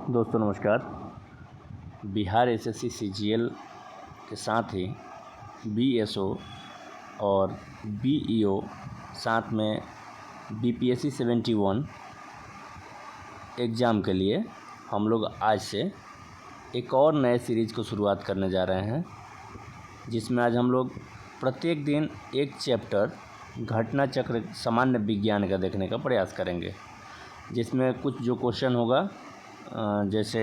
दोस्तों नमस्कार। Bihar SSC CGL के साथ ही बीएसओ और बीईओ साथ में बीपीएससी 71 एग्ज़ाम के लिए हम लोग आज से एक और नए सीरीज़ को शुरुआत करने जा रहे हैं, जिसमें आज हम लोग प्रत्येक दिन एक चैप्टर घटना चक्र सामान्य विज्ञान का देखने का प्रयास करेंगे, जिसमें कुछ जो क्वेश्चन होगा, जैसे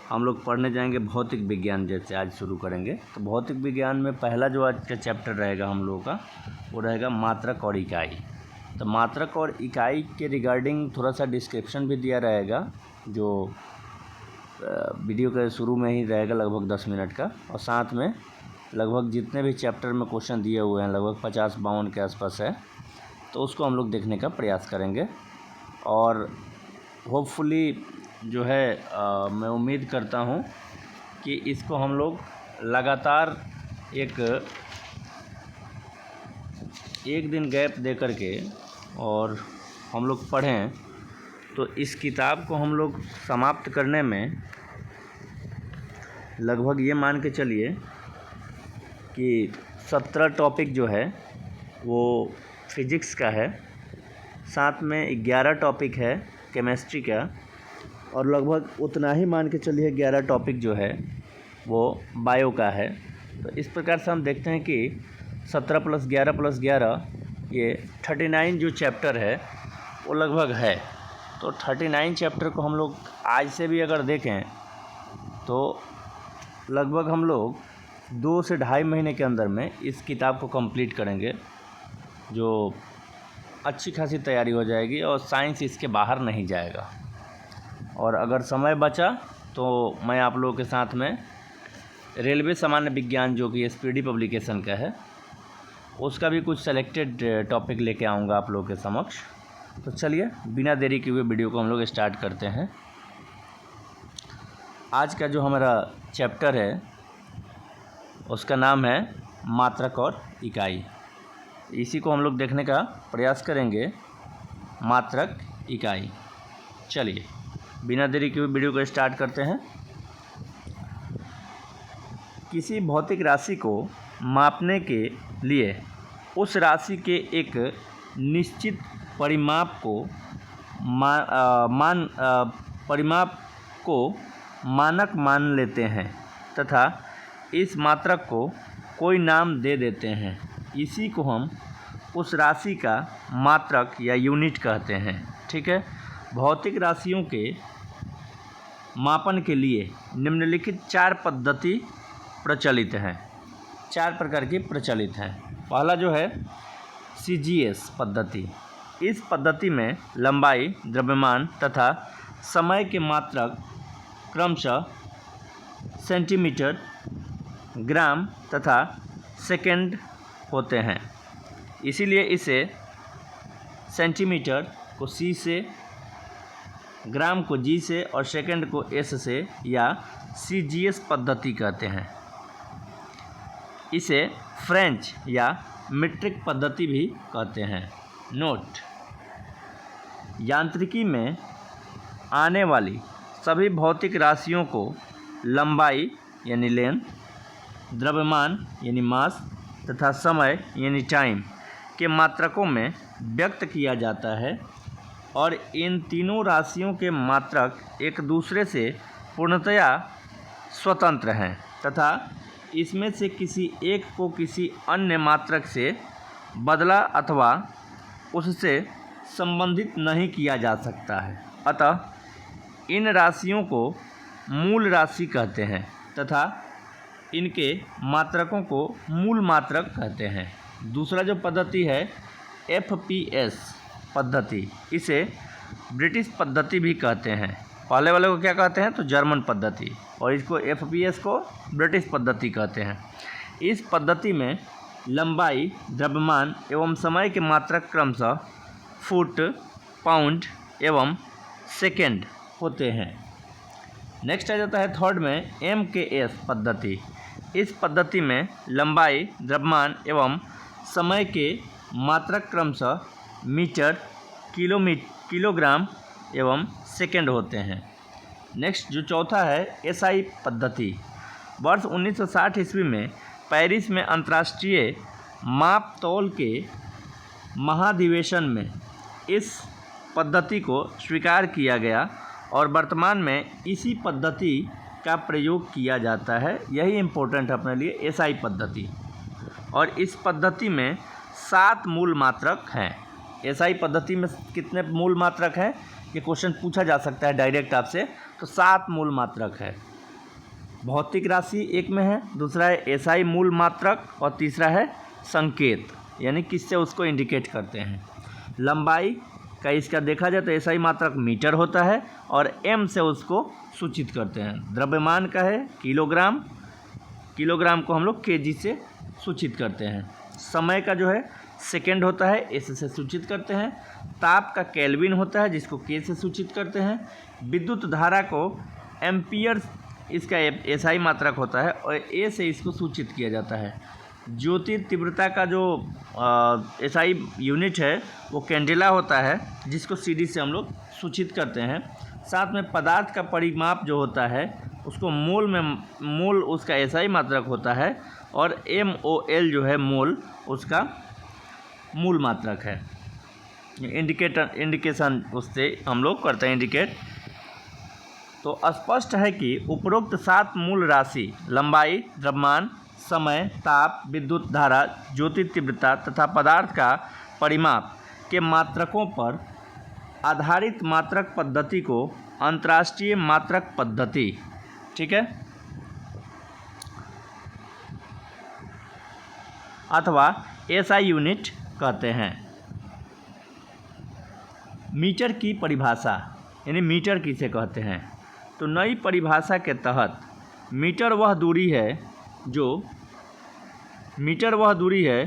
हम लोग पढ़ने जाएंगे भौतिक विज्ञान। जैसे आज शुरू करेंगे तो भौतिक विज्ञान में पहला जो आज का चैप्टर रहेगा हम लोगों का, वो रहेगा मात्रक और इकाई। तो मात्रक और इकाई के रिगार्डिंग थोड़ा सा डिस्क्रिप्शन भी दिया रहेगा, जो वीडियो के शुरू में ही रहेगा, लगभग 10 मिनट का। और साथ में लगभग जितने भी चैप्टर में क्वेश्चन दिए हुए हैं, लगभग 50-52 के आसपास है, तो उसको हम लोग देखने का प्रयास करेंगे। और होपफुली जो है मैं उम्मीद करता हूँ कि इसको हम लोग लगातार एक दिन गैप दे करके और हम लोग पढ़ें, तो इस किताब को हम लोग समाप्त करने में लगभग ये मान के चलिए कि 17 टॉपिक जो है वो फिज़िक्स का है, साथ में 11 टॉपिक है केमिस्ट्री का, और लगभग उतना ही मान के चलिए 11 टॉपिक जो है वो बायो का है। तो इस प्रकार से हम देखते हैं कि 17 + 11 + 11 ये 39 जो चैप्टर है वो लगभग है। तो 39 चैप्टर को हम लोग आज से भी अगर देखें तो लगभग हम लोग 2 से ढाई महीने के अंदर में इस किताब को कंप्लीट करेंगे, जो अच्छी खासी तैयारी हो जाएगी और साइंस इसके बाहर नहीं जाएगा। और अगर समय बचा तो मैं आप लोगों के साथ में रेलवे सामान्य विज्ञान, जो कि एसपीडी पब्लिकेशन का है, उसका भी कुछ सेलेक्टेड टॉपिक लेके आऊँगा आप लोगों के समक्ष। तो चलिए बिना देरी किए हुए वीडियो को हम लोग स्टार्ट करते हैं। आज का जो हमारा चैप्टर है उसका नाम है मात्रक और इकाई। इसी को हम लोग देखने का प्रयास करेंगे, मात्रक इकाई। चलिए बिना देरी किए हुए वीडियो को स्टार्ट करते हैं। किसी भौतिक राशि को मापने के लिए उस राशि के एक निश्चित परिमाप को मानक मान लेते हैं तथा इस मात्रक को कोई नाम दे देते हैं। इसी को हम उस राशि का मात्रक या यूनिट कहते हैं। ठीक है। भौतिक राशियों के मापन के लिए निम्नलिखित 4 पद्धति प्रचलित हैं। 4 प्रकार की प्रचलित हैं। पहला जो है CGS पद्धति। इस पद्धति में लंबाई, द्रव्यमान तथा समय के मात्रक क्रमशः सेंटीमीटर, ग्राम तथा सेकंड होते हैं। इसीलिए इसे सेंटीमीटर को C से, ग्राम को G से और सेकंड को S से या CGS पद्धति कहते हैं। इसे फ्रेंच या मीट्रिक पद्धति भी कहते हैं। नोट: यांत्रिकी में आने वाली सभी भौतिक राशियों को लंबाई यानी लेंथ, द्रव्यमान यानी मास तथा समय यानी टाइम के मात्रकों में व्यक्त किया जाता है, और इन तीनों राशियों के मात्रक एक दूसरे से पूर्णतया स्वतंत्र हैं तथा इसमें से किसी एक को किसी अन्य मात्रक से बदला अथवा उससे संबंधित नहीं किया जा सकता है। अतः इन राशियों को मूल राशि कहते हैं तथा इनके मात्रकों को मूल मात्रक कहते हैं। दूसरा जो पद्धति है FPS पद्धति, इसे ब्रिटिश पद्धति भी कहते हैं। पहले वाले को क्या कहते हैं तो जर्मन पद्धति, और इसको FPS को ब्रिटिश पद्धति कहते हैं। इस पद्धति में लंबाई, द्रव्यमान एवं समय के मात्रक क्रमशः फुट, पाउंड एवं सेकंड होते हैं। नेक्स्ट आ जाता है थर्ड में MKS पद्धति। इस पद्धति में लंबाई, द्रव्यमान एवं समय के मात्रक क्रमशः मीटर, किलोग्राम एवं सेकंड होते हैं। नेक्स्ट जो चौथा है एसआई पद्धति। वर्ष 1960 ईस्वी में पेरिस में अंतर्राष्ट्रीय माप तौल के महाधिवेशन में इस पद्धति को स्वीकार किया गया और वर्तमान में इसी पद्धति का प्रयोग किया जाता है। यही इम्पोर्टेंट है अपने लिए, एसआई पद्धति। और इस पद्धति में 7 मूल मात्रक हैं। एसआई पद्धति में कितने मूल मात्रक हैं, ये क्वेश्चन पूछा जा सकता है डायरेक्ट आपसे। तो 7 मूल मात्रक है। भौतिक राशि एक में है, दूसरा है एसआई मूल मात्रक और तीसरा है संकेत, यानी किससे उसको इंडिकेट करते हैं। लंबाई का इसका देखा जाए तो एसआई मात्रक मीटर होता है और एम से उसको सूचित करते हैं। द्रव्यमान का है किलोग्राम, किलोग्राम को हम लोग केजी से सूचित करते हैं। समय का जो है सेकंड होता है, एस से सूचित करते हैं। ताप का केल्विन होता है जिसको के से सूचित करते हैं। विद्युत धारा को एम्पियर इसका एसआई मात्रक होता है और ए से इसको सूचित किया जाता है। ज्योति तीव्रता का जो एसआई यूनिट है वो कैंडेला होता है जिसको सीडी से हम लोग सूचित करते हैं। साथ में पदार्थ का परिमाप जो होता है उसको मोल में, मोल उसका एसआई मात्रक होता है और MOL जो है मोल उसका मूल मात्रक है। इंडिकेशन उससे हम लोग करते हैं इंडिकेट। तो स्पष्ट है कि उपरोक्त 7 मूल राशि लंबाई, द्रव्यमान, समय, ताप, विद्युत धारा, ज्योति तीव्रता तथा पदार्थ का परिमाप के मात्रकों पर आधारित मात्रक पद्धति को अंतर्राष्ट्रीय मात्रक पद्धति, ठीक है, अथवा एसआई यूनिट कहते हैं। मीटर की परिभाषा, यानी मीटर किसे कहते हैं। तो नई परिभाषा के तहत मीटर वह दूरी है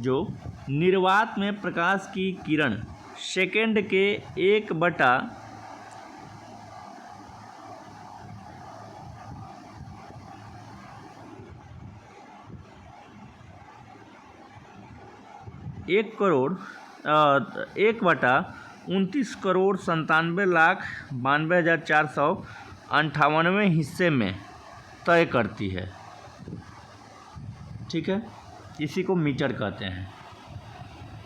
जो निर्वात में प्रकाश की किरण सेकेंड के 1/29,97,498 हिस्से में तय करती है, ठीक है, इसी को मीटर कहते हैं।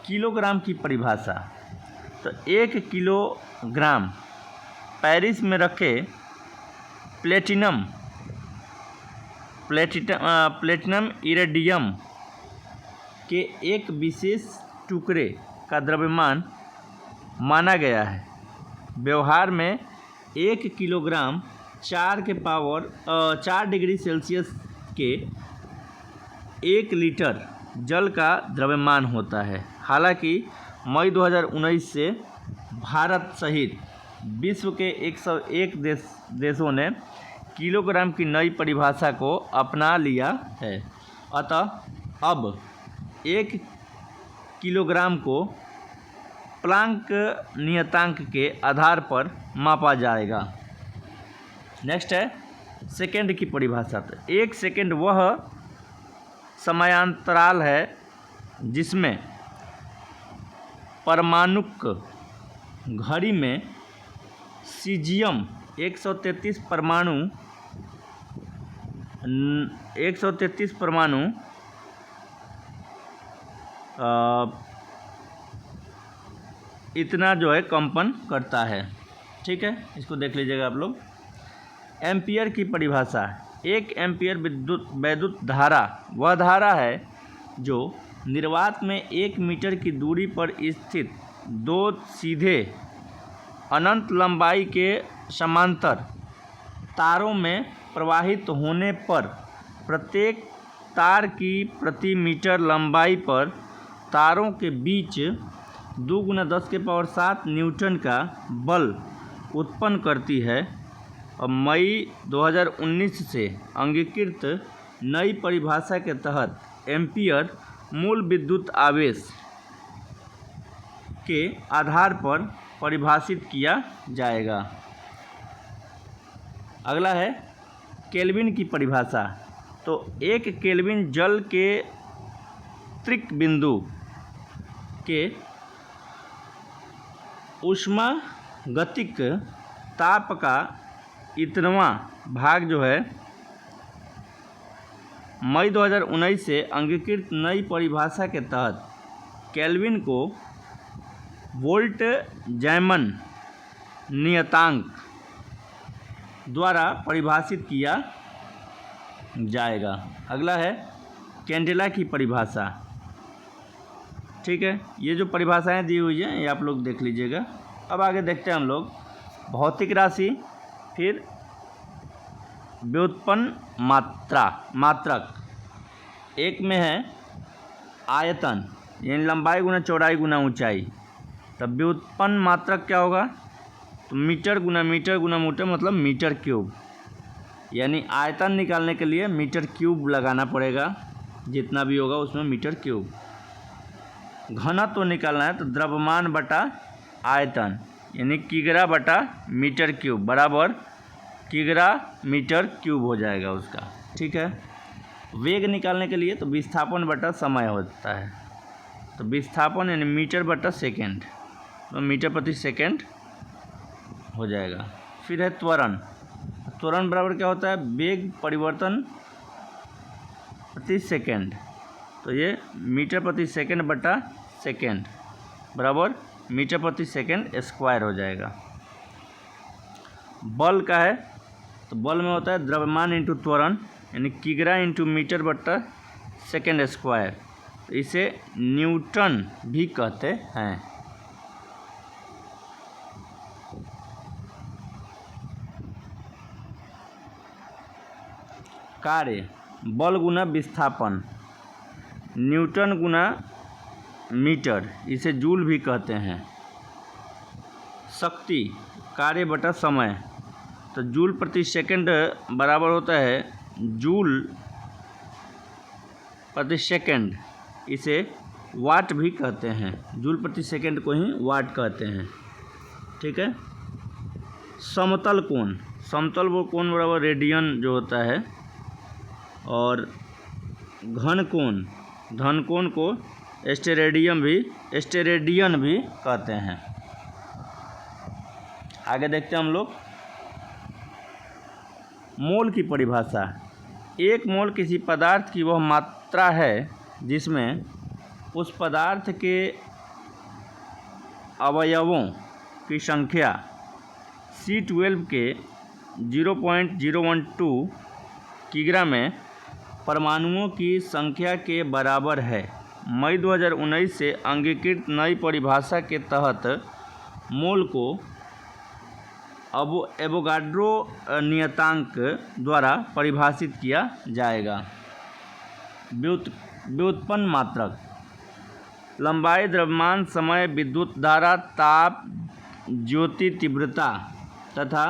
किलोग्राम की परिभाषा, तो 1 किलोग्राम पेरिस में रखे प्लेटिनम इरेडियम के एक विशेष टुकड़े का द्रव्यमान माना गया है। व्यवहार में 1 किलोग्राम 4 डिग्री सेल्सियस के 1 लीटर जल का द्रव्यमान होता है। हालांकि मई 2019 से भारत सहित विश्व के 101 देशों ने किलोग्राम की नई परिभाषा को अपना लिया है। अतः अब 1 किलोग्राम को प्लांक नियतांक के आधार पर मापा जाएगा। नेक्स्ट है सेकंड की परिभाषा। तो 1 सेकंड वह समयांतराल है जिसमें परमाणुक घड़ी में सीजियम 133 परमाणु इतना जो है कंपन करता है, ठीक है, इसको देख लीजिएगा आप लोग। एम्पियर की परिभाषा, 1 एम्पियर वैद्युत धारा वह धारा है जो निर्वात में 1 मीटर की दूरी पर स्थित 2 सीधे अनंत लंबाई के समांतर तारों में प्रवाहित होने पर प्रत्येक तार की प्रति मीटर लंबाई पर तारों के बीच 2 × 10⁻7 न्यूटन का बल उत्पन्न करती है। और मई 2019 से अंगीकृत नई परिभाषा के तहत एम्पियर मूल विद्युत आवेश के आधार पर परिभाषित किया जाएगा। अगला है केल्विन की परिभाषा। तो 1 केल्विन जल के त्रिक बिंदु के ऊष्मागतिक ताप का इतनवां भाग जो है मई 2019 से अंगीकृत नई परिभाषा के तहत केल्विन को वोल्ट जैमन नियतांक द्वारा परिभाषित किया जाएगा। अगला है कैंडेला की परिभाषा। ठीक है, ये जो परिभाषाएं दी हुई हैं ये आप लोग देख लीजिएगा। अब आगे देखते हैं हम लोग भौतिक राशि, फिर व्युत्पन्न मात्रक। एक में है आयतन यानी लंबाई गुना चौड़ाई गुना ऊंचाई, तब व्युत्पन्न मात्रक क्या होगा, तो मीटर गुना मीटर मतलब मीटर क्यूब, यानी आयतन निकालने के लिए मीटर क्यूब लगाना पड़ेगा, जितना भी होगा उसमें मीटर क्यूब। घनत्व तो निकालना है तो द्रव्यमान बटा आयतन यानी किग्रा बटा मीटर क्यूब बराबर किग्रा मीटर क्यूब हो जाएगा उसका। ठीक है, वेग निकालने के लिए तो विस्थापन बटा समय होता है, तो विस्थापन यानी मीटर बटा सेकेंड, तो मीटर प्रति सेकेंड हो जाएगा। फिर है त्वरण। त्वरण बराबर क्या होता है, वेग परिवर्तन प्रति सेकेंड, तो ये मीटर प्रति सेकेंड बटा सेकेंड बराबर मीटर प्रति सेकेंड स्क्वायर हो जाएगा। बल का है तो बल में होता है द्रव्यमान इंटू त्वरण यानी किग्रा इंटू मीटर बटा सेकेंड स्क्वायर, तो इसे न्यूटन भी कहते हैं। कार्य बल गुना विस्थापन, न्यूटन गुना मीटर, इसे जूल भी कहते हैं। शक्ति कार्य बटा समय, तो जूल प्रति सेकंड बराबर होता है जूल प्रति सेकंड, इसे वाट भी कहते हैं। जूल प्रति सेकंड को ही वाट कहते हैं। ठीक है, समतल कोण, समतल वो कोण बराबर रेडियन जो होता है, और घन कोण, धन कोण को स्टेरेडियन भी कहते हैं। आगे देखते हैं हम लोग मोल की परिभाषा। एक मोल किसी पदार्थ की वह मात्रा है जिसमें उस पदार्थ के अवयवों की संख्या C12 के 0.012 किग्रा में परमाणुओं की संख्या के बराबर है। मई 2019 से अंगीकृत नई परिभाषा के तहत मोल को एवोगाड्रो नियतांक द्वारा परिभाषित किया जाएगा। व्युत्पन्न मात्रक लंबाई, द्रव्यमान, समय, विद्युत धारा, ताप, ज्योति तीव्रता तथा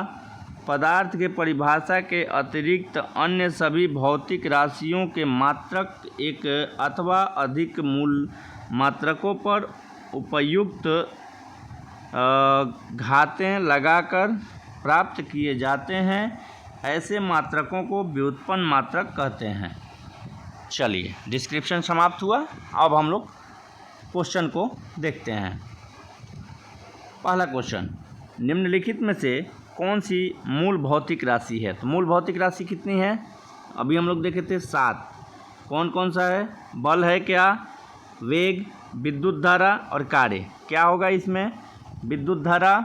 पदार्थ के परिभाषा के अतिरिक्त अन्य सभी भौतिक राशियों के मात्रक एक अथवा अधिक मूल मात्रकों पर उपयुक्त घातें लगाकर प्राप्त किए जाते हैं। ऐसे मात्रकों को व्युत्पन्न मात्रक कहते हैं। चलिए, डिस्क्रिप्शन समाप्त हुआ। अब हम लोग क्वेश्चन को देखते हैं। पहला क्वेश्चन, निम्नलिखित में से कौन सी मूल भौतिक राशि है? तो मूल भौतिक राशि कितनी है? अभी हम लोग देखे थे 7। कौन कौन सा है? बल है क्या, वेग, विद्युत धारा और कार्य। क्या होगा इसमें? विद्युत धारा,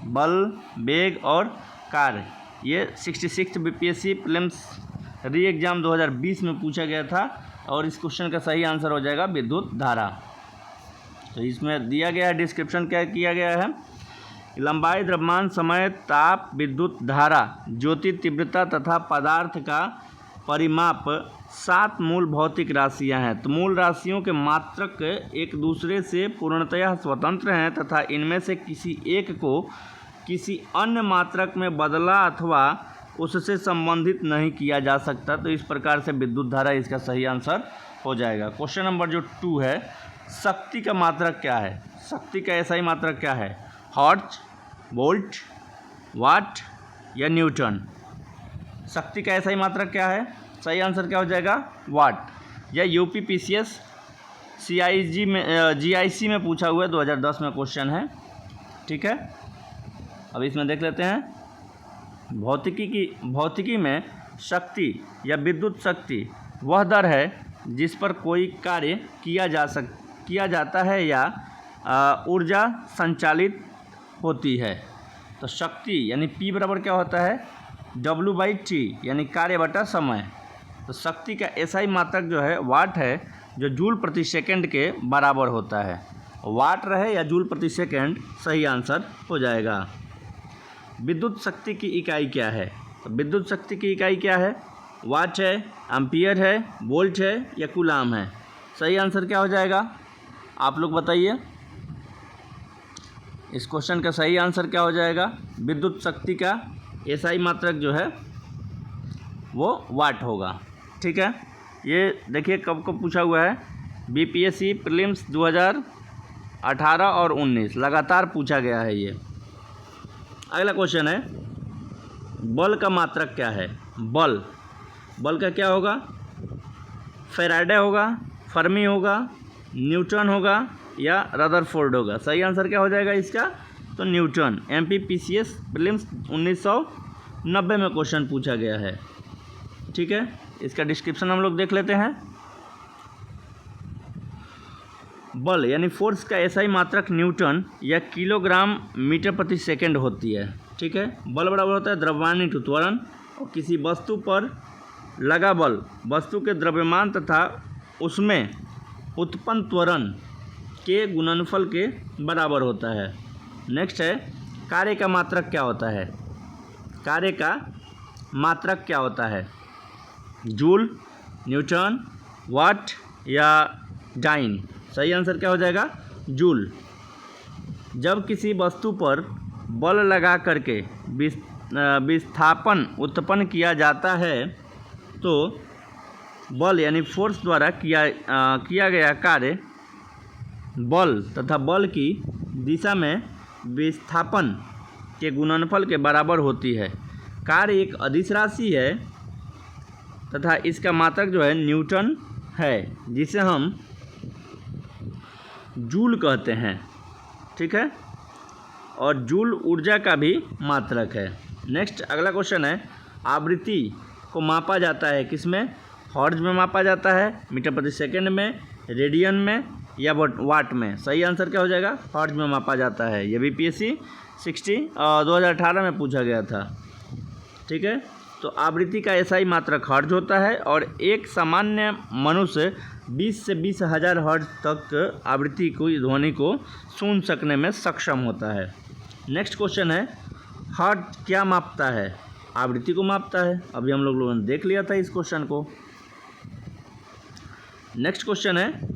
बल, वेग और कार्य। ये 66 बीपीएससी प्रीलिम्स री एग्ज़ाम 2020 में पूछा गया था और इस क्वेश्चन का सही आंसर हो जाएगा विद्युत धारा। तो इसमें दिया गया है, डिस्क्रिप्शन क्या किया गया है, लंबाई, द्रव्यमान, समय, ताप, विद्युत धारा, ज्योति तीव्रता तथा पदार्थ का परिमाप 7 मूल भौतिक राशियां हैं। तो मूल राशियों के मात्रक एक दूसरे से पूर्णतया स्वतंत्र हैं तथा इनमें से किसी एक को किसी अन्य मात्रक में बदला अथवा उससे संबंधित नहीं किया जा सकता। तो इस प्रकार से विद्युत धारा इसका सही आंसर हो जाएगा। क्वेश्चन नंबर जो 2 है, शक्ति का मात्रक क्या है? शक्ति का ऐसा ही मात्रक क्या है? हर्ट्ज, वोल्ट, वाट या न्यूटन? शक्ति का ऐसा ही मात्रक क्या है? सही आंसर क्या हो जाएगा? वाट। या यूपीपीसीएस CIG में GIC में पूछा हुआ है, 2010 में क्वेश्चन है। ठीक है, अब इसमें देख लेते हैं। भौतिकी में शक्ति या विद्युत शक्ति वह दर है जिस पर कोई कार्य किया जाता है या ऊर्जा संचालित होती है। तो शक्ति यानी P बराबर क्या होता है, W/T यानी कार्य बटा समय। तो शक्ति का SI मात्रक जो है वाट है, जो जूल प्रति सेकंड के बराबर होता है। वाट रहे या जूल प्रति सेकंड, सही आंसर हो जाएगा। विद्युत शक्ति की इकाई क्या है? तो विद्युत शक्ति की इकाई क्या है? वाट है, एम्पियर है, वोल्ट है या कूलाम है? सही आंसर क्या हो जाएगा, आप लोग बताइए। इस क्वेश्चन का सही आंसर क्या हो जाएगा? विद्युत शक्ति का SI मात्रक जो है वो वाट होगा। ठीक है, ये देखिए कब कब पूछा हुआ है, BPSC प्रीलिम्स 2018 और 19 लगातार पूछा गया है ये। अगला क्वेश्चन है, बल का मात्रक क्या है? बल का क्या होगा? फैराडे होगा, फर्मी होगा, न्यूटन होगा या रदरफोर्ड होगा? सही आंसर क्या हो जाएगा इसका? तो न्यूटन। MPPCS प्रीलिम्स 1990 में क्वेश्चन पूछा गया है। ठीक है, इसका डिस्क्रिप्शन हम लोग देख लेते हैं। बल यानी फोर्स का SI मात्रक न्यूटन या किलोग्राम मीटर प्रति सेकंड होती है। ठीक है, बल बराबर होता है द्रव्यमान इंटू त्वरण, और किसी वस्तु पर लगा बल वस्तु के द्रव्यमान तथा उसमें उत्पन्न त्वरण के गुणनफल के बराबर होता है। नेक्स्ट है, कार्य का मात्रक क्या होता है? कार्य का मात्रक क्या होता है? जूल, न्यूटन, वाट या डाइन? सही आंसर क्या हो जाएगा? जूल। जब किसी वस्तु पर बल लगा करके विस्थापन उत्पन्न किया जाता है तो बल यानी फोर्स द्वारा किया गया कार्य बल तथा बल की दिशा में विस्थापन के गुणनफल के बराबर होती है। कार्य एक अदिश राशि है तथा इसका मात्रक जो है न्यूटन है, जिसे हम जूल कहते हैं। ठीक है, और जूल ऊर्जा का भी मात्रक है। नेक्स्ट अगला क्वेश्चन है, आवृत्ति को मापा जाता है किसमें? हर्ट्ज में मापा जाता है, मीटर प्रति सेकंड में, रेडियन में या वाट में? सही आंसर क्या हो जाएगा? हर्ट्ज में मापा जाता है। ये BPSC 2018 में पूछा गया था। ठीक है, तो आवृत्ति का SI मात्रक हर्ट्ज होता है और एक सामान्य मनुष्य 20 से 20,000 हर्ट्ज तक आवृत्ति को ध्वनि को सुन सकने में सक्षम होता है। नेक्स्ट क्वेश्चन है, हर्ट्ज क्या मापता है? आवृत्ति को मापता है। अभी हम लोगों ने देख लिया था इस क्वेश्चन को। नेक्स्ट क्वेश्चन है,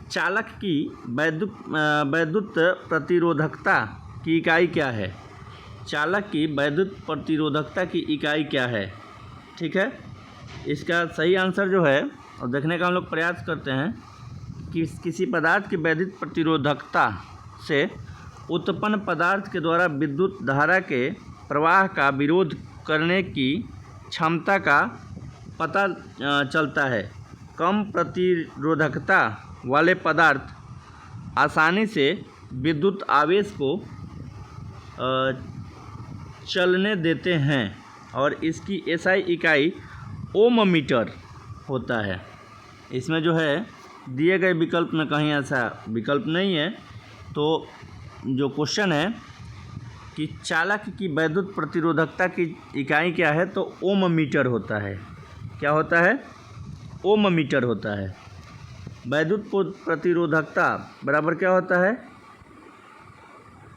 चालक की वैद्युत प्रतिरोधकता की इकाई क्या है? चालक की वैद्युत प्रतिरोधकता की इकाई क्या है? ठीक है, इसका सही आंसर जो है, और देखने का हम लोग प्रयास करते हैं कि किसी पदार्थ की वैद्युत प्रतिरोधकता से उत्पन्न पदार्थ के द्वारा विद्युत धारा के प्रवाह का विरोध करने की क्षमता का पता चलता है। कम प्रतिरोधकता वाले पदार्थ आसानी से विद्युत आवेश को चलने देते हैं और इसकी SI इकाई ओम मीटर होता है। इसमें जो है दिए गए विकल्प में कहीं ऐसा विकल्प नहीं है, तो जो क्वेश्चन है कि चालक की वैद्युत प्रतिरोधकता की इकाई क्या है, तो ओम मीटर होता है। क्या होता है? ओम मीटर होता है। वैद्युत प्रतिरोधकता बराबर क्या होता है?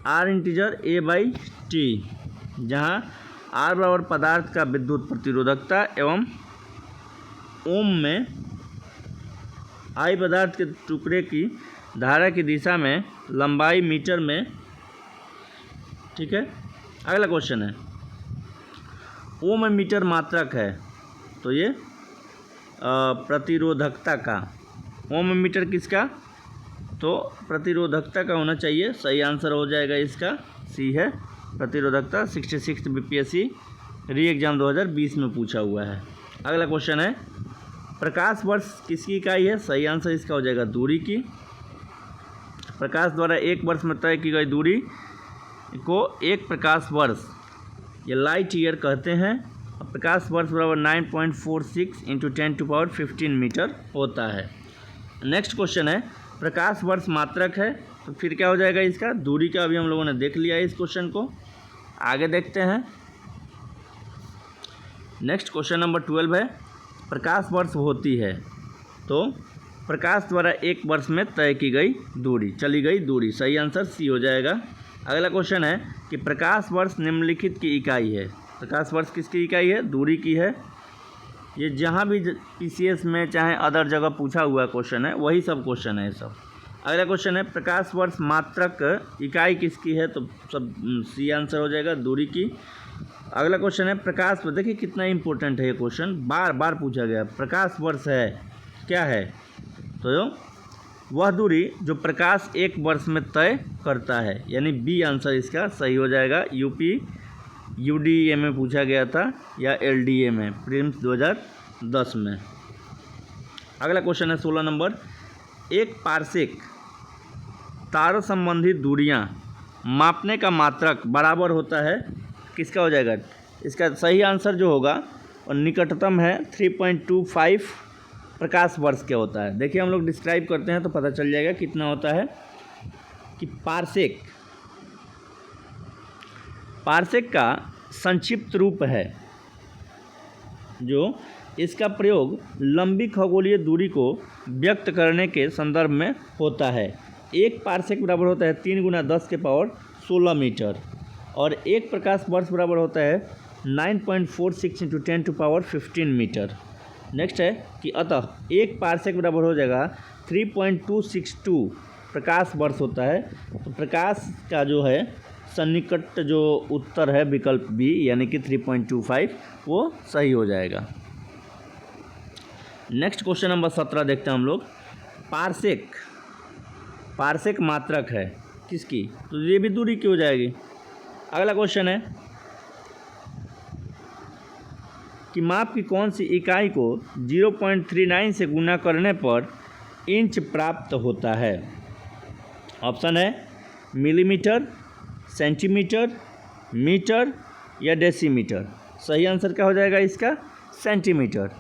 R/A/T, जहाँ R बराबर पदार्थ का विद्युत प्रतिरोधकता एवं ओम में I पदार्थ के टुकड़े की धारा की दिशा में लंबाई मीटर में। ठीक है, अगला क्वेश्चन है, ओम मीटर मात्रक है, तो ये प्रतिरोधकता का। ओम मीटर किसका? तो प्रतिरोधकता का होना चाहिए। सही आंसर हो जाएगा इसका C है, प्रतिरोधकता। 66 BPSC री एग्जाम 2020 में पूछा हुआ है। अगला क्वेश्चन है, प्रकाश वर्ष किसकी इकाई है? सही आंसर इसका हो जाएगा दूरी की। प्रकाश द्वारा एक वर्ष में तय की गई दूरी को एक प्रकाश वर्ष या लाइट ईयर कहते हैं। और प्रकाश वर्ष बराबर 9.46 इंटू 10⁻15 मीटर होता है। नेक्स्ट क्वेश्चन है, प्रकाश वर्ष मात्रक है तो फिर क्या हो जाएगा इसका, दूरी का अभी हम लोगों ने देख लिया है इस क्वेश्चन को। आगे देखते हैं। नेक्स्ट क्वेश्चन नंबर 12 है, प्रकाश वर्ष होती है तो प्रकाश द्वारा एक वर्ष में तय की गई दूरी, चली गई दूरी। सही आंसर सी हो जाएगा। अगला क्वेश्चन है कि प्रकाश वर्ष निम्नलिखित की इकाई है। प्रकाश वर्ष किसकी इकाई है, दूरी की है। ये जहाँ भी पीसीएस में चाहे अदर जगह पूछा हुआ क्वेश्चन है वही सब क्वेश्चन है सब। अगला क्वेश्चन है, प्रकाश वर्ष मात्रक इकाई किसकी है, तो सब सी आंसर हो जाएगा, दूरी की। अगला क्वेश्चन है, प्रकाश, देखिए कितना इंपॉर्टेंट है ये क्वेश्चन, बार बार पूछा गया। प्रकाश वर्ष है क्या है, तो वह दूरी जो प्रकाश एक वर्ष में तय करता है, यानी बी आंसर इसका सही हो जाएगा। यूपी यूडीए में पूछा गया था या एलडीए में, प्रीलिम्स 2010 में। अगला क्वेश्चन है 16 नंबर, एक पारसेक तारों संबंधी दूरियां मापने का मात्रक बराबर होता है, किसका हो जाएगा, इसका सही आंसर जो होगा और निकटतम है 3.25 प्रकाश वर्ष क्या होता है। देखिए हम लोग डिस्क्राइब करते हैं तो पता चल जाएगा कितना होता है कि पारसेक का संक्षिप्त रूप है जो इसका प्रयोग लंबी खगोलीय दूरी को व्यक्त करने के संदर्भ में होता है। एक पारसेक बराबर होता है 3 × 10⁻16 मीटर और एक प्रकाश वर्ष बराबर होता है 9.46 इंटू 10⁻15 मीटर। नेक्स्ट है कि अतः एक पारसेक बराबर हो जाएगा 3.262 प्रकाश वर्ष होता है। तो प्रकाश का जो है सन्निकट जो उत्तर है विकल्प बी यानी कि 3.25 वो सही हो जाएगा। नेक्स्ट क्वेश्चन नंबर 17 देखते हैं हम लोग। पारसेक मात्रक है किसकी, तो ये भी दूरी की हो जाएगी। अगला क्वेश्चन है कि माप की कौन सी इकाई को 0.39 से गुना करने पर इंच प्राप्त होता है। ऑप्शन है मिलीमीटर, सेंटीमीटर, मीटर या डेसीमीटर। सही आंसर क्या हो जाएगा इसका, सेंटीमीटर।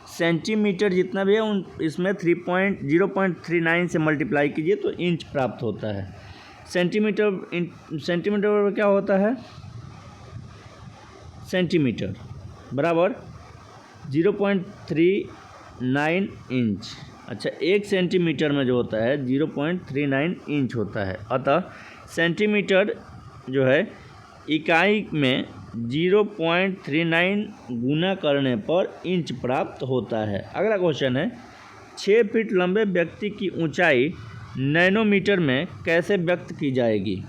सेंटीमीटर जितना भी है उन इसमें 0.39 से मल्टीप्लाई कीजिए तो इंच प्राप्त होता है। सेंटीमीटर क्या होता है, सेंटीमीटर बराबर 0.39 इंच। अच्छा, 1 सेंटीमीटर में जो होता है 0.39 इंच होता है। अतः सेंटीमीटर जो है इकाई में 0.39 गुना करने पर इंच प्राप्त होता है। अगला क्वेश्चन है 6 फीट लंबे व्यक्ति की ऊंचाई नैनोमीटर में कैसे व्यक्त की जाएगी।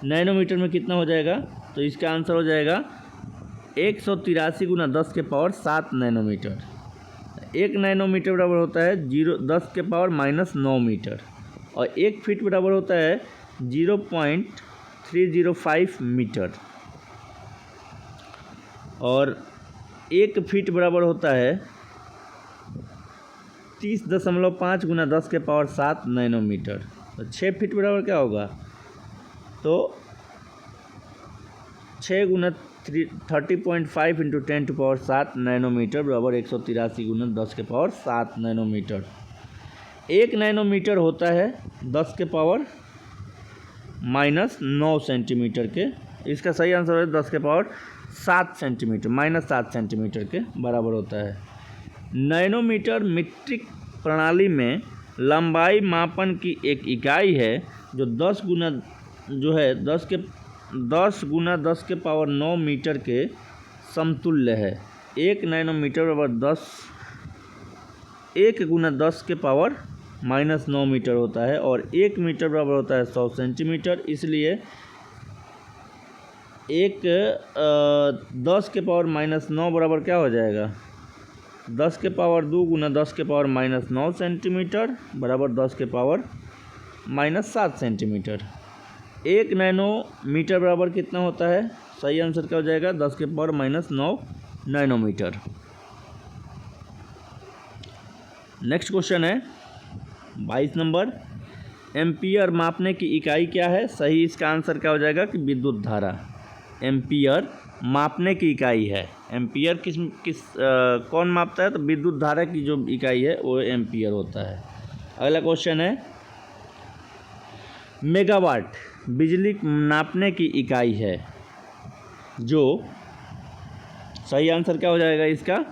नैनोमीटर में कितना हो जाएगा, तो इसका आंसर हो जाएगा 183 × 10⁻7 नैनोमीटर। 1 नैनोमीटर बराबर होता है 10⁻⁻9 मीटर और 1 फीट बराबर होता है 0.305 मीटर और 1 फीट बराबर होता है 30.5 × 10⁻7 नैनोमीटर। तो 6 फीट बराबर क्या होगा, तो 6 × 30.5 इंटू 10⁻7 नैनोमीटर बराबर 183 × 10⁻7 नैनोमीटर। 1 नैनोमीटर होता है 10⁻⁻9 सेंटीमीटर के। इसका सही आंसर है 10⁻7 सेंटीमीटर, -7 सेंटीमीटर के बराबर होता है। नैनोमीटर मीट्रिक प्रणाली में लंबाई मापन की एक इकाई है जो 10 × 10⁻9 मीटर के समतुल्य है। 1 नैनोमीटर बराबर 1 × 10⁻⁻9 मीटर होता है और 1 मीटर बराबर होता है 100 सेंटीमीटर। इसलिए 10⁻⁻9 बराबर क्या हो जाएगा, 10⁻2 × 10⁻⁻9 सेंटीमीटर बराबर 10⁻⁻7 सेंटीमीटर। 1 नैनोमीटर बराबर कितना होता है, सही आंसर क्या हो जाएगा 10⁻⁻9 नैनोमीटर। नेक्स्ट क्वेश्चन है 22 नंबर एम्पियर मापने की इकाई क्या है? सही इसका आंसर क्या हो जाएगा कि विद्युत धारा। एम्पियर मापने की इकाई है। एम्पियर कौन मापता है? तो विद्युत धारा की जो इकाई है वो एम्पियर होता है। अगला क्वेश्चन है, मेगावाट बिजली नापने की इकाई है जो, सही आंसर क्या हो जाएगा इसका?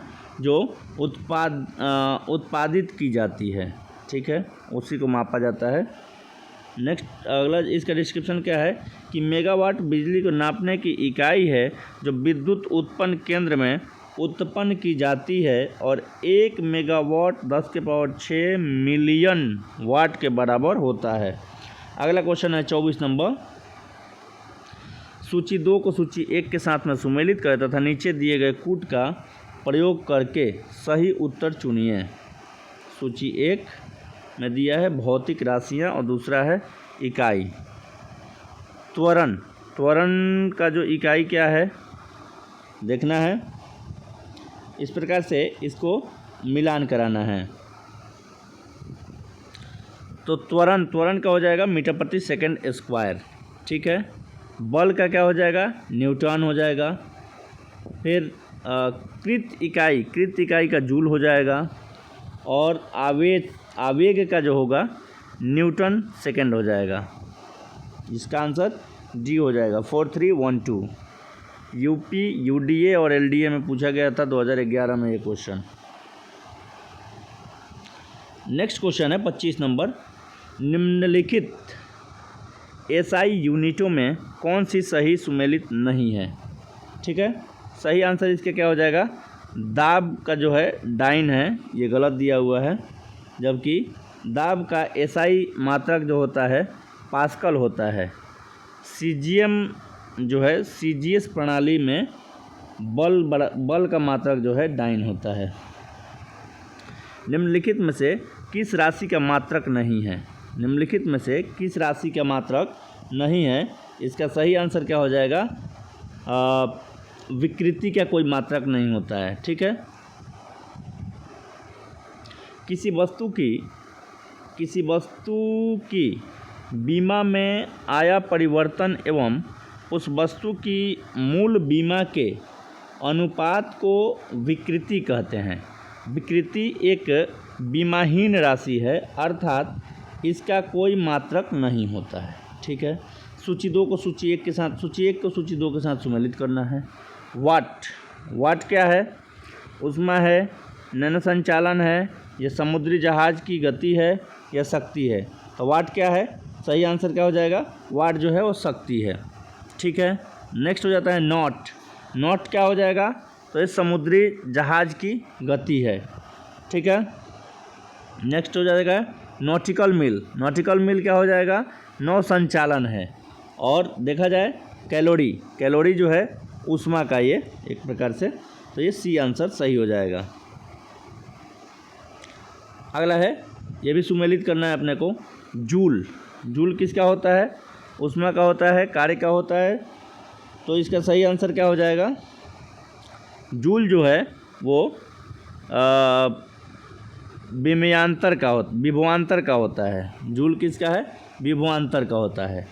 जो उत्पादित की जाती है, ठीक है, उसी को मापा जाता है। नेक्स्ट अगला इसका डिस्क्रिप्शन क्या है कि मेगावाट बिजली को नापने की इकाई है जो विद्युत उत्पन्न केंद्र में उत्पन्न की जाती है और 1 मेगावाट 10⁶ मिलियन वाट के बराबर होता है। अगला क्वेश्चन है 24 नंबर, सूची 2 को सूची 1 के साथ में सुमेलित करें तथा नीचे दिए गए कूट का प्रयोग करके सही उत्तर चुनिए। सूची 1 में दिया है भौतिक राशियाँ और दूसरा है इकाई। त्वरण, त्वरण का जो इकाई क्या है देखना है। इस प्रकार से इसको मिलान कराना है। तो त्वरण का हो जाएगा मीटर प्रति सेकंड स्क्वायर, ठीक है। बल का क्या हो जाएगा? न्यूटन हो जाएगा। फिर कृत इकाई का जूल हो जाएगा और आवेग का जो होगा न्यूटन सेकंड हो जाएगा। इसका आंसर डी हो जाएगा 4312। यूपी, यूडीए और एलडीए में पूछा गया था 2011 में ये क्वेश्चन। नेक्स्ट क्वेश्चन है 25 नंबर, निम्नलिखित एसआई यूनिटों में कौन सी सही सुमेलित नहीं है? ठीक है, सही आंसर इसके क्या हो जाएगा? दाब का जो है डाइन है, ये गलत दिया हुआ है, जबकि दाब का एसआई मात्रक जो होता है पास्कल होता है। सीजीएम जो है सीजीएस प्रणाली में बल का मात्रक जो है डाइन होता है। निम्नलिखित में से किस राशि का मात्रक नहीं है? निम्नलिखित में से किस राशि का मात्रक नहीं है? इसका सही आंसर क्या हो जाएगा? विकृति का कोई मात्रक नहीं होता है, ठीक है। किसी वस्तु की बीमा में आया परिवर्तन एवं उस वस्तु की मूल बीमा के अनुपात को विकृति कहते हैं। विकृति एक बीमाहीन राशि है, अर्थात इसका कोई मात्रक नहीं होता है, ठीक है। सूची 2 को सूची 1 के साथ, सूची 1 को सूची 2 के साथ सम्मिलित करना है। वाट क्या है? उष्मा है, नैनो संचालन है, यह समुद्री जहाज की गति है या शक्ति है? तो वाट क्या है? सही आंसर क्या हो जाएगा? वाट जो है वो शक्ति है, ठीक है। नेक्स्ट हो जाता है नॉट क्या हो जाएगा? तो ये समुद्री जहाज की गति है, ठीक है। नेक्स्ट हो जाएगा नॉटिकल मिल क्या हो जाएगा? नौ संचालन है। और देखा जाए कैलोरी जो है ऊष्मा का ये एक प्रकार से, तो ये सी आंसर सही हो जाएगा। अगला है, ये भी सुमेलित करना है अपने को, जूल किसका होता है? ऊष्मा का होता है, कार्य का होता है, तो इसका सही आंसर क्या हो जाएगा? जूल जो है वो विभवांतर का होता है। जूल किसका है? विभवांतर का होता है।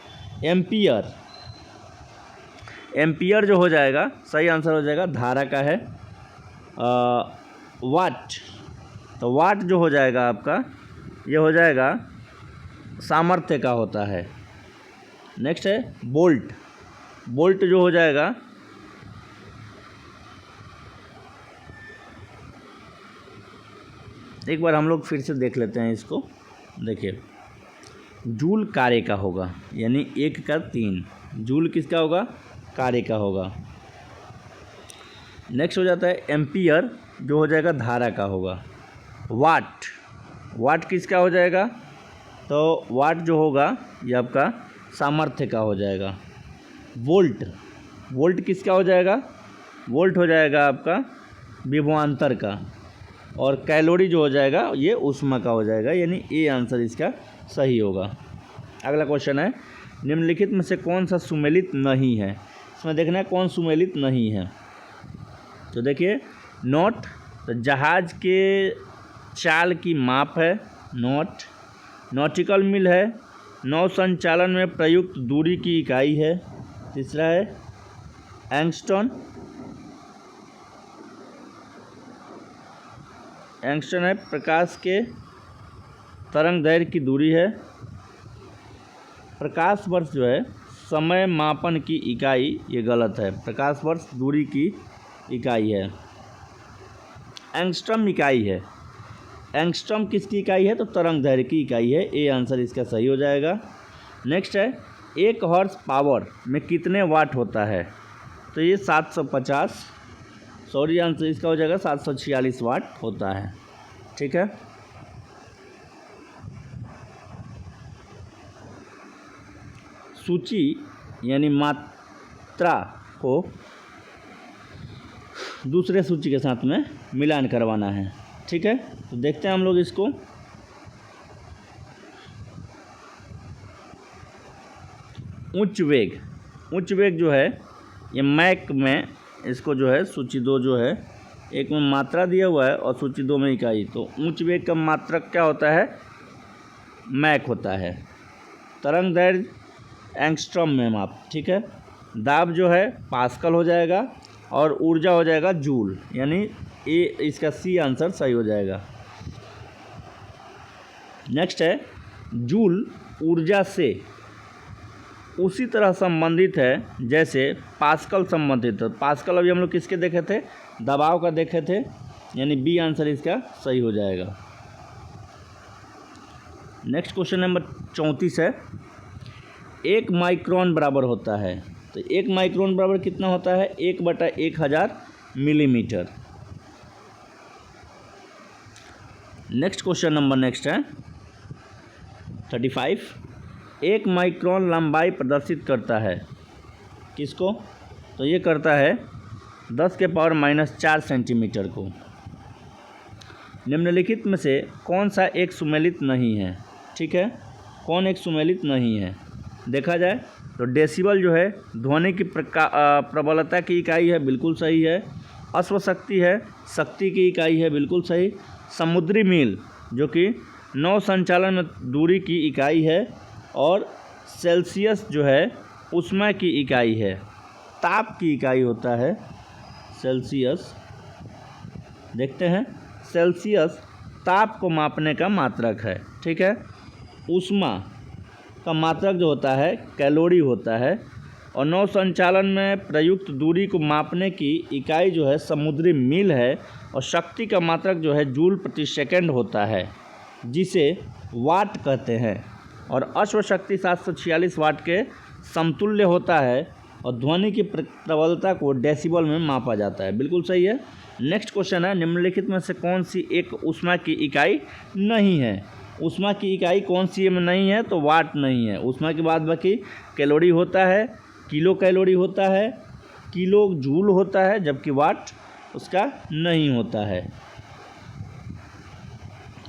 एम्पियर जो हो जाएगा, सही आंसर हो जाएगा धारा का है। तो वाट जो हो जाएगा आपका, ये हो जाएगा सामर्थ्य का होता है। नेक्स्ट है बोल्ट जो हो जाएगा, एक बार हम लोग फिर से देख लेते हैं इसको। देखिए, जूल कार्य का होगा, यानी 1 का 3। जूल किसका होगा? कार्य का होगा। नेक्स्ट हो जाता है एम्पियर, जो हो जाएगा धारा का होगा। वाट किसका हो जाएगा? तो वाट जो होगा ये आपका सामर्थ्य का हो जाएगा। वोल्ट किसका हो जाएगा? वोल्ट हो जाएगा आपका विभवांतर का। और कैलोरी जो हो जाएगा ये ऊष्मा का हो जाएगा, यानी ए आंसर इसका सही होगा। अगला क्वेश्चन है, निम्नलिखित में से कौन सा सुमेलित नहीं है? इसमें देखना है कौन सुमेलित नहीं है। तो देखिए, तो जहाज के चाल की माप है नॉटिकल मिल है, नौ संचालन में प्रयुक्त दूरी की इकाई है। तीसरा है एंगस्ट्रॉम। एंगस्ट्रॉम है प्रकाश के तरंग दैर्घ्य की दूरी है। प्रकाश वर्ष जो है समय मापन की इकाई, ये गलत है। प्रकाश वर्ष दूरी की इकाई है। एंगस्ट्रॉम इकाई है। एंगस्ट्रॉम किसकी इकाई है? तो तरंग दैर्घ्य की इकाई है। ए आंसर इसका सही हो जाएगा। नेक्स्ट है 1 हॉर्स पावर में कितने वाट होता है? तो ये 750, सॉरी आंसर इसका हो जाएगा 746 वाट होता है। ठीक है। सूची यानी मात्रा को दूसरे सूची के साथ में मिलान करवाना है। ठीक है, तो देखते हैं हम लोग इसको। उच्च वेग जो है ये मैक में, इसको जो है सूची 2 जो है, एक में मात्रा दिया हुआ है और सूची 2 में इकाई। तो उच्च वेग का मात्रक क्या होता है? मैक होता है। तरंग दैर्घ्य एंगस्ट्रॉम में माप। ठीक है। दाब जो है पास्कल हो जाएगा और ऊर्जा हो जाएगा जूल, यानी ए इसका सी आंसर सही हो जाएगा। नेक्स्ट है जूल ऊर्जा से उसी तरह संबंधित है जैसे पास्कल संबंधित है। पास्कल अभी हम लोग किसके देखे थे? दबाव का देखे थे, यानी बी आंसर इसका सही हो जाएगा। नेक्स्ट क्वेश्चन नंबर 34 है 1 माइक्रोन बराबर होता है। तो 1 माइक्रोन बराबर कितना होता है? 1/1000 millimetre. Next question number next है 35 1 माइक्रोन लंबाई प्रदर्शित करता है। किसको? तो ये करता है 10⁻⁻4 सेंटीमीटर को। निम्नलिखित में से कौन सा एक सुमेलित नहीं है? ठीक है, कौन एक सुमेलित नहीं है? देखा जाए तो डेसिबल जो है ध्वनि की प्रबलता की इकाई है, बिल्कुल सही है। अश्वशक्ति है शक्ति की इकाई है, बिल्कुल सही। समुद्री मील जो कि नौ संचालन में दूरी की इकाई है। और सेल्सियस जो है ऊष्मा की इकाई है, ताप की इकाई होता है सेल्सियस। देखते हैं, सेल्सियस ताप को मापने का मात्रक है। ठीक है। ऊष्मा का मात्रक जो होता है कैलोरी होता है। और नौ संचालन में प्रयुक्त दूरी को मापने की इकाई जो है समुद्री मील है। और शक्ति का मात्रक जो है जूल प्रति सेकंड होता है, जिसे वाट कहते हैं। और अश्वशक्ति 746 वाट के समतुल्य होता है। और ध्वनि की प्रबलता को डेसिबल में मापा जाता है, बिल्कुल सही है। नेक्स्ट क्वेश्चन है निम्नलिखित में से कौन सी एक ऊष्मा की इकाई नहीं है? ऊष्मा की इकाई कौन सी में नहीं है? तो वाट नहीं है। ऊष्मा के बाद बाकी कैलोरी होता है, किलो कैलोरी होता है, किलो जूल होता है, जबकि वाट उसका नहीं होता है।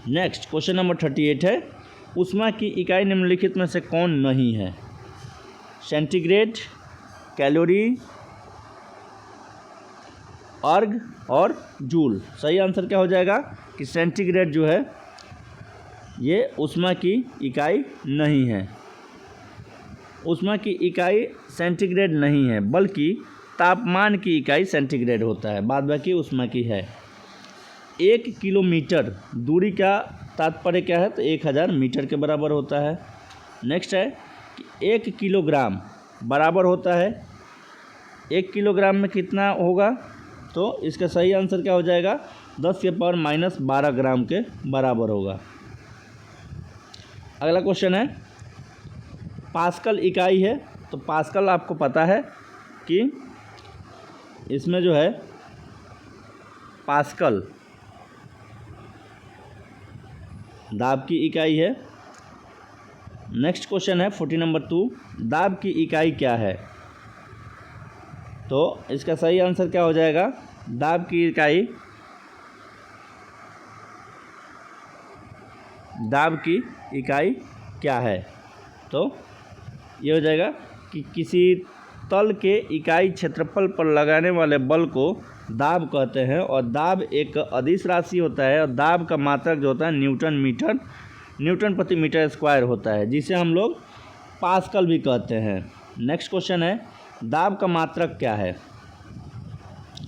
नेक्स्ट क्वेश्चन नंबर 38 है ऊष्मा की इकाई निम्नलिखित में से कौन नहीं है? सेंटीग्रेड, कैलोरी, अर्ग और जूल। सही आंसर क्या हो जाएगा कि सेंटीग्रेड जो है ये ऊष्मा की इकाई नहीं है। ऊष्मा की इकाई सेंटीग्रेड नहीं है, बल्कि तापमान की इकाई सेंटीग्रेड होता है, बाद बाकी ऊष्मा की है। 1 किलोमीटर दूरी का तात्पर्य क्या है? तो 1000 मीटर के बराबर होता है। नेक्स्ट है कि 1 किलोग्राम बराबर होता है, 1 किलोग्राम में कितना होगा? तो इसका सही आंसर क्या हो जाएगा? 10⁻⁻12 ग्राम के बराबर होगा। अगला क्वेश्चन है पास्कल इकाई है। तो पास्कल आपको पता है कि इसमें जो है पास्कल दाब की इकाई है। नेक्स्ट क्वेश्चन है 40 नंबर 2 दाब की इकाई क्या है? तो इसका सही आंसर क्या हो जाएगा? दाब की इकाई, दाब की इकाई क्या है? तो ये हो जाएगा कि किसी तल के इकाई क्षेत्रफल पर लगाने वाले बल को दाब कहते हैं। और दाब एक अदिश राशि होता है। और दाब का मात्रक जो होता है न्यूटन मीटर न्यूटन प्रति मीटर स्क्वायर होता है, जिसे हम लोग पास्कल भी कहते हैं। नेक्स्ट क्वेश्चन है, दाब का मात्रक क्या है?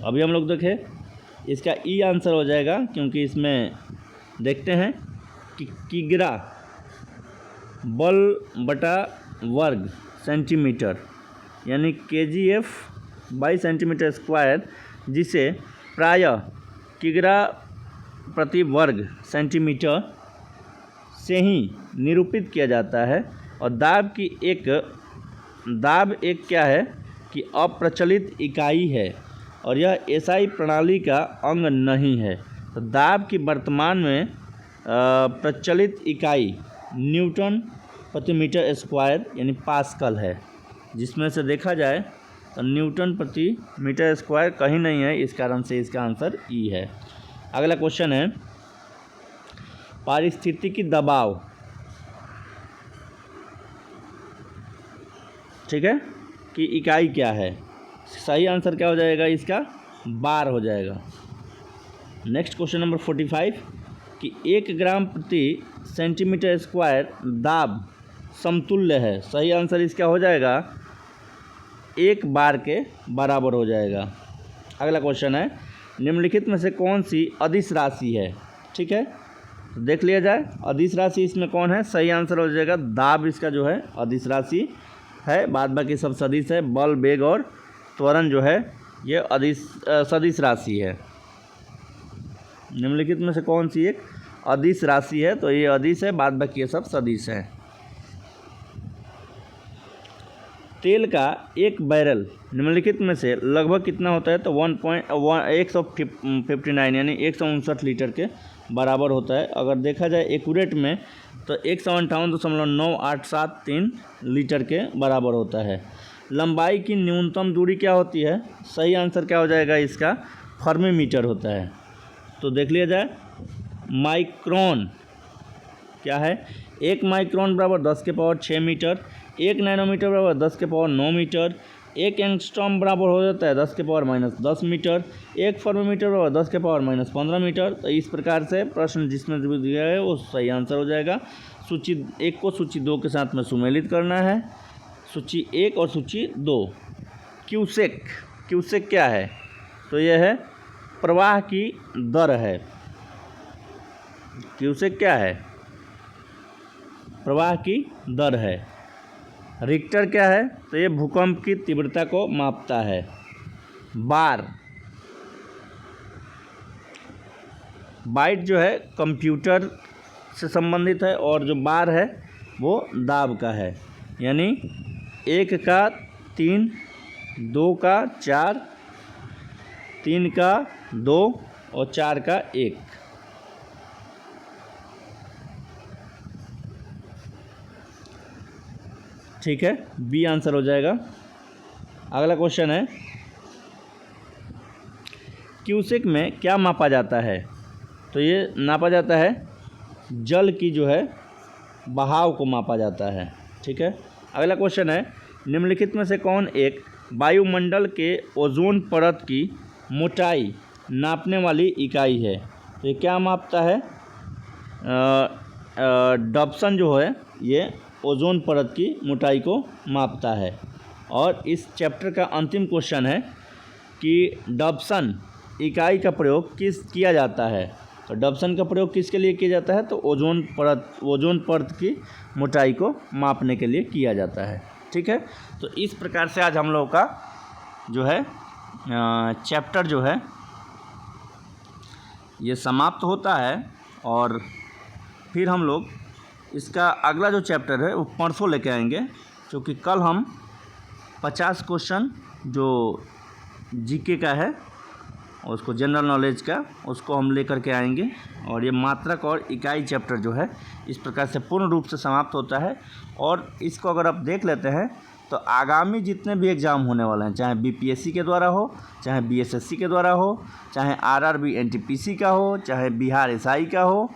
अभी हम लोग देखें, इसका ई आंसर हो जाएगा, क्योंकि इसमें देखते हैं कि किग्रा बल बटा वर्ग सेंटीमीटर यानी kgf/cm², जिसे प्रायः किग्रा प्रति वर्ग सेंटीमीटर से ही निरूपित किया जाता है। और दाब एक क्या है कि अप्रचलित इकाई है और यह एसआई प्रणाली का अंग नहीं है। तो दाब की वर्तमान में प्रचलित इकाई न्यूटन प्रति मीटर स्क्वायर यानी पास्कल है, जिसमें से देखा जाए तो न्यूटन प्रति मीटर स्क्वायर कहीं नहीं है, इस कारण से इसका आंसर ई है। अगला क्वेश्चन है, पारिस्थितिकी दबाव, ठीक है, कि इकाई क्या है? सही आंसर क्या हो जाएगा इसका? बार हो जाएगा। नेक्स्ट क्वेश्चन नंबर 45 कि 1 ग्राम प्रति सेंटीमीटर स्क्वायर दाब समतुल्य है। सही आंसर इसका हो जाएगा 1 बार के बराबर हो जाएगा। अगला क्वेश्चन है, निम्नलिखित में से कौन सी अदिश राशि है? ठीक है, तो देख लिया जाए अदिश राशि इसमें कौन है। सही आंसर हो जाएगा दाब, इसका जो है अदिश राशि है, बाद बाकी सब सदिश है। बल, वेग और त्वरण जो है ये सदिश राशि है। निम्नलिखित में से कौन सी एक अदिश राशि है? तो ये अदिश है, बाद बाकी ये सब सदिश है। तेल का एक बैरल निम्नलिखित में से लगभग कितना होता है? तो 159 यानी 159 लीटर के बराबर होता है। अगर देखा जाए एक्यूरेट में तो 158.9873 लीटर के बराबर होता है। लंबाई की न्यूनतम दूरी क्या होती है? सही आंसर क्या हो जाएगा इसका? फर्मी मीटर होता है। तो देख लिया जाए, माइक्रोन क्या है? 1 माइक्रोन बराबर 10 के पावर 6 मीटर, 1 नैनोमीटर बराबर 10 के पावर 9 मीटर, 1 एंगस्ट्रॉम बराबर हो जाता है 10 के पावर -10 मीटर, 1 फर्मीमीटर बराबर 10 के पावर -15 मीटर। तो इस प्रकार से प्रश्न जिसमें दिया है वो सही आंसर हो जाएगा। सूची 1 को सूची 2 के साथ में सुमेलित करना है, सूची 1 और सूची 2। क्यूसेक क्या है? तो यह है प्रवाह की दर है। क्यूसेक क्या है? प्रवाह की दर है। रिक्टर क्या है? तो ये भूकंप की तीव्रता को मापता है। बाइट जो है कंप्यूटर से संबंधित है और जो बार है वो दाब का है, यानी 1 का 3, 2 का 4, 3 का 2 और 4 का 1। ठीक है, बी आंसर हो जाएगा। अगला क्वेश्चन है, क्यूसेक में क्या मापा जाता है? तो ये नापा जाता है जल की जो है बहाव को मापा जाता है। ठीक है, अगला क्वेश्चन है, निम्नलिखित में से कौन एक वायुमंडल के ओजोन परत की मोटाई नापने वाली इकाई है? तो ये क्या मापता है? डॉप्सन जो है ये ओजोन परत की मोटाई को मापता है। और इस चैप्टर का अंतिम क्वेश्चन है कि डॉप्सन इकाई का प्रयोग किया जाता है? तो डॉप्सन का प्रयोग किसके लिए किया जाता है? तो ओजोन परत की मोटाई को मापने के लिए किया जाता है। ठीक है, तो इस प्रकार से आज हम लोग का जो है चैप्टर जो है ये समाप्त होता है। और फिर हम लोग इसका अगला जो चैप्टर है वो परसों लेके आएंगे, क्योंकि कल हम 50 क्वेश्चन जो जीके का है उसको जनरल नॉलेज का उसको हम लेकर के आएंगे। और ये मात्रक और इकाई चैप्टर जो है इस प्रकार से पूर्ण रूप से समाप्त होता है। और इसको अगर आप देख लेते हैं तो आगामी जितने भी एग्ज़ाम होने वाले हैं, चाहे बीपीएससी के द्वारा हो, चाहे बीएसएससी के द्वारा हो, चाहे आरआरबी एनटीपीसी का हो, चाहे बिहार एसआई का हो,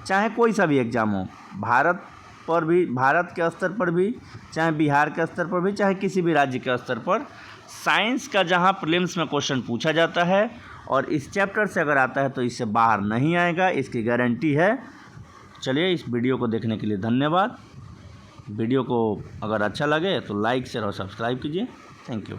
चाहे कोई सा भी एग्ज़ाम हो, भारत के स्तर पर भी, चाहे बिहार के स्तर पर भी, चाहे किसी भी राज्य के स्तर पर, साइंस का जहां प्रीलिम्स में क्वेश्चन पूछा जाता है और इस चैप्टर से अगर आता है तो इससे बाहर नहीं आएगा, इसकी गारंटी है। चलिए, इस वीडियो को देखने के लिए धन्यवाद। वीडियो को अगर अच्छा लगे तो लाइक शेयर और सब्सक्राइब कीजिए। Thank you.